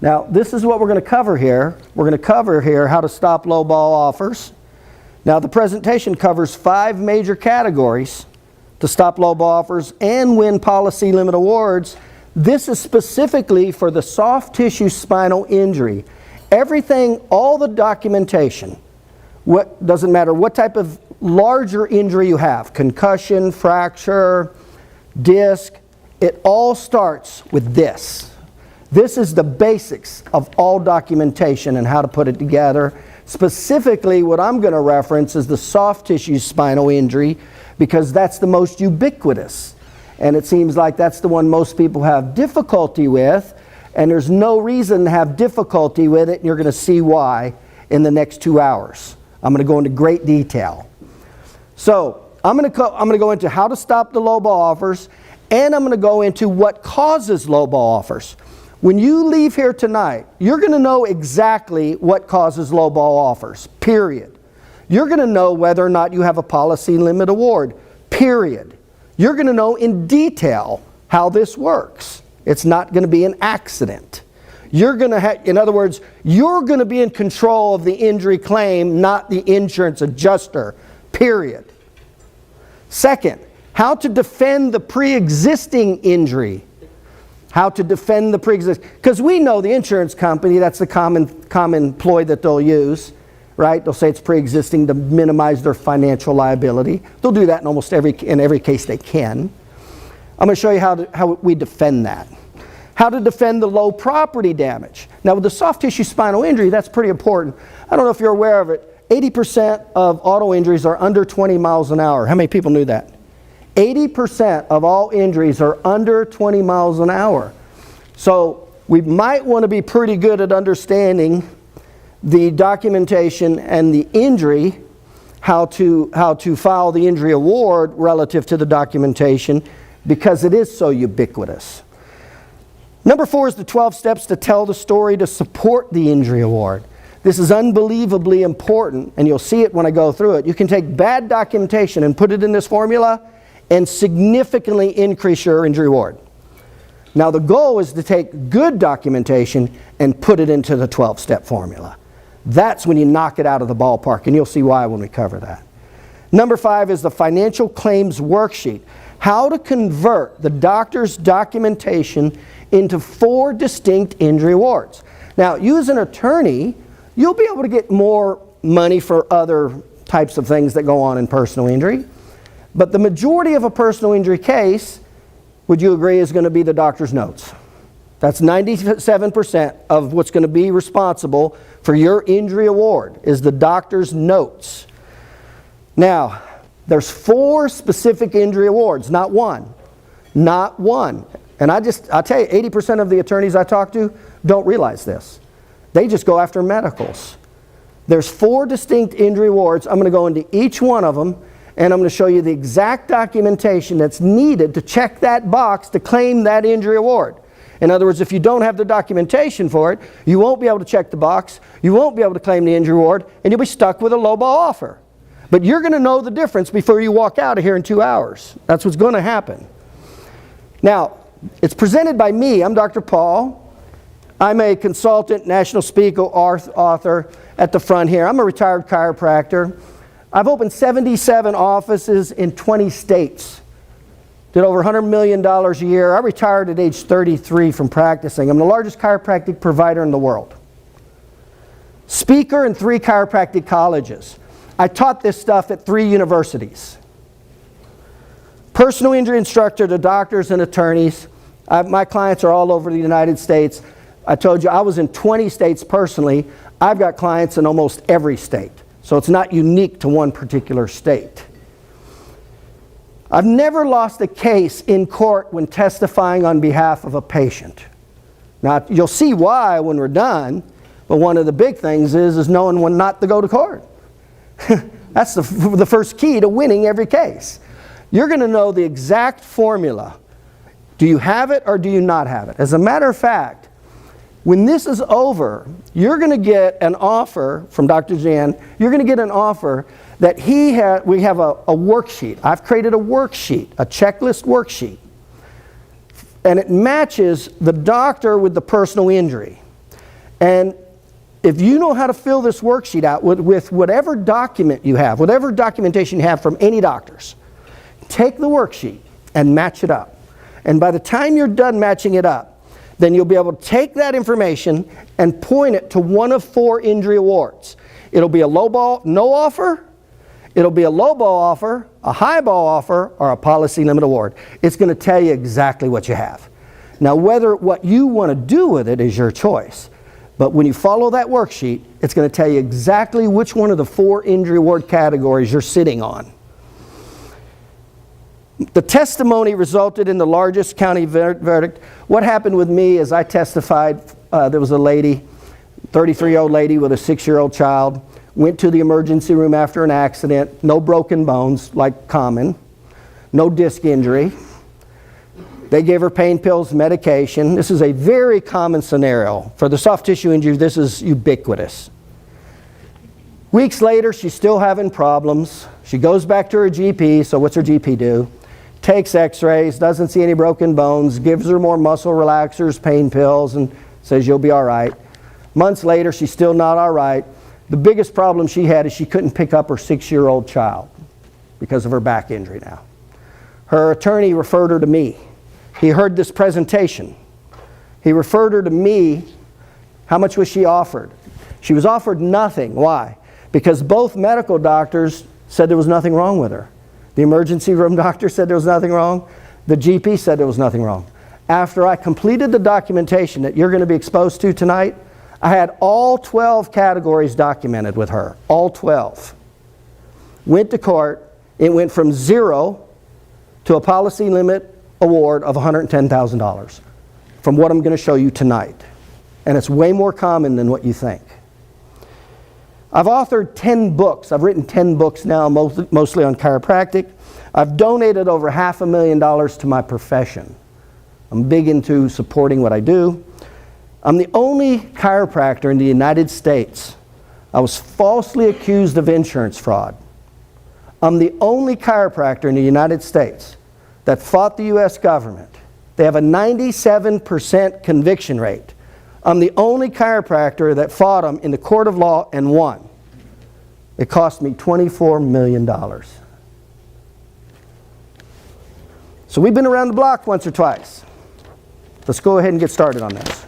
Now, this is what we're going to cover here. We're going to cover here how to stop low ball offers. Now, the presentation covers 5 major categories to stop low ball offers and win policy limit awards. This is specifically for the soft tissue spinal injury. Everything, all the documentation, doesn't matter what type of larger injury you have, concussion, fracture, disc, it all starts with this. This is the basics of all documentation and how to put it together. Specifically, what I'm going to reference is the soft tissue spinal injury because that's the most ubiquitous. And it seems like that's the one most people have difficulty with, and there's no reason to have difficulty with it, and you're going to see why in the next 2 hours. I'm going to go into great detail. So, I'm going to go into how to stop the low ball offers, and I'm going to go into what causes low ball offers. When you leave here tonight, you're going to know exactly what causes low ball offers, period. You're going to know whether or not you have a policy limit award, period. You're going to know in detail how this works. It's not going to be an accident. You're going to in other words, you're going to be in control of the injury claim, not the insurance adjuster, period. Second, how to defend the pre-existing injury. How to defend the pre-existing, because we know the insurance company, that's the common ploy that they'll use, right? They'll say it's pre-existing to minimize their financial liability. They'll do that in every case they can. I'm going to show you how we defend that. How to defend the low property damage. Now with the soft tissue spinal injury, that's pretty important. I don't know if you're aware of it. 80% of auto injuries are under 20 miles an hour. How many people knew that? 80% of all injuries are under 20 miles an hour. So we might want to be pretty good at understanding the documentation and the injury, how to file the injury award relative to the documentation, because it is so ubiquitous. Number 4 is the 12 steps to tell the story to support the injury award. This is unbelievably important, and you'll see it when I go through it. You can take bad documentation and put it in this formula and significantly increase your injury award. Now the goal is to take good documentation and put it into the 12-step formula. That's when you knock it out of the ballpark, and you'll see why when we cover that. Number 5 is the financial claims worksheet. How to convert the doctor's documentation into 4 distinct injury awards. Now, you as an attorney, you'll be able to get more money for other types of things that go on in personal injury. But the majority of a personal injury case, would you agree, is going to be the doctor's notes. That's 97% of what's going to be responsible for your injury award is the doctor's notes. Now, there's 4 specific injury awards, not one. Not one. And I'll tell you, 80% of the attorneys I talk to don't realize this. They just go after medicals. There's 4 distinct injury awards. I'm going to go into each one of them, and I'm going to show you the exact documentation that's needed to check that box to claim that injury award. In other words, if you don't have the documentation for it, you won't be able to check the box, you won't be able to claim the injury award, and you'll be stuck with a low ball offer. But you're going to know the difference before you walk out of here in 2 hours. That's what's going to happen. Now, it's presented by me. I'm Dr. Paul. I'm a consultant, national speaker, author at the front here. I'm a retired chiropractor. I've opened 77 offices in 20 states. Did over $100 million a year. I retired at age 33 from practicing. I'm the largest chiropractic provider in the world. Speaker in 3 chiropractic colleges. I taught this stuff at 3 universities. Personal injury instructor to doctors and attorneys. My clients are all over the United States. I told you I was in 20 states personally. I've got clients in almost every state. So it's not unique to one particular state. I've never lost a case in court when testifying on behalf of a patient. Now, you'll see why when we're done, but one of the big things is knowing when not to go to court. That's the first key to winning every case. You're going to know the exact formula. Do you have it or do you not have it? As a matter of fact, when this is over, you're going to get an offer from Dr. Jan. You're going to get an offer that we have a worksheet. I've created a worksheet, a checklist worksheet. And it matches the doctor with the personal injury. And if you know how to fill this worksheet out with whatever document you have, whatever documentation you have from any doctors, take the worksheet and match it up. And by the time you're done matching it up, then you'll be able to take that information and point it to one of 4 injury awards. It'll be a low ball, no offer, it'll be a low ball offer, a high ball offer, or a policy limit award. It's going to tell you exactly what you have. Now, whether what you want to do with it is your choice. But when you follow that worksheet, it's going to tell you exactly which one of the 4 injury award categories you're sitting on. The testimony resulted in the largest county verdict. What happened with me is I testified. There was a lady, 33-year-old lady with a 6-year-old child, went to the emergency room after an accident, no broken bones like common, no disc injury. They gave her pain pills, medication. This is a very common scenario. For the soft tissue injury, this is ubiquitous. Weeks later, she's still having problems. She goes back to her GP, so what's her GP do? Takes x-rays, doesn't see any broken bones, gives her more muscle relaxers, pain pills, and says you'll be all right. Months later, she's still not all right. The biggest problem she had is she couldn't pick up her 6-year-old child because of her back injury now. Her attorney referred her to me. He heard this presentation. He referred her to me. How much was she offered? She was offered nothing. Why? Because both medical doctors said there was nothing wrong with her. The emergency room doctor said there was nothing wrong. The GP said there was nothing wrong. After I completed the documentation that you're going to be exposed to tonight, I had all 12 categories documented with her. All 12. Went to court. It went from 0 to a policy limit award of $110,000 from what I'm going to show you tonight. And it's way more common than what you think. I've authored 10 books. I've written 10 books now, mostly on chiropractic. I've donated over $500,000 to my profession. I'm big into supporting what I do. I'm the only chiropractor in the United States. I was falsely accused of insurance fraud. I'm the only chiropractor in the United States that fought the U.S. government. They have a 97% conviction rate. I'm the only chiropractor that fought them in the court of law and won. It cost me $24 million. So we've been around the block once or twice. Let's go ahead and get started on this.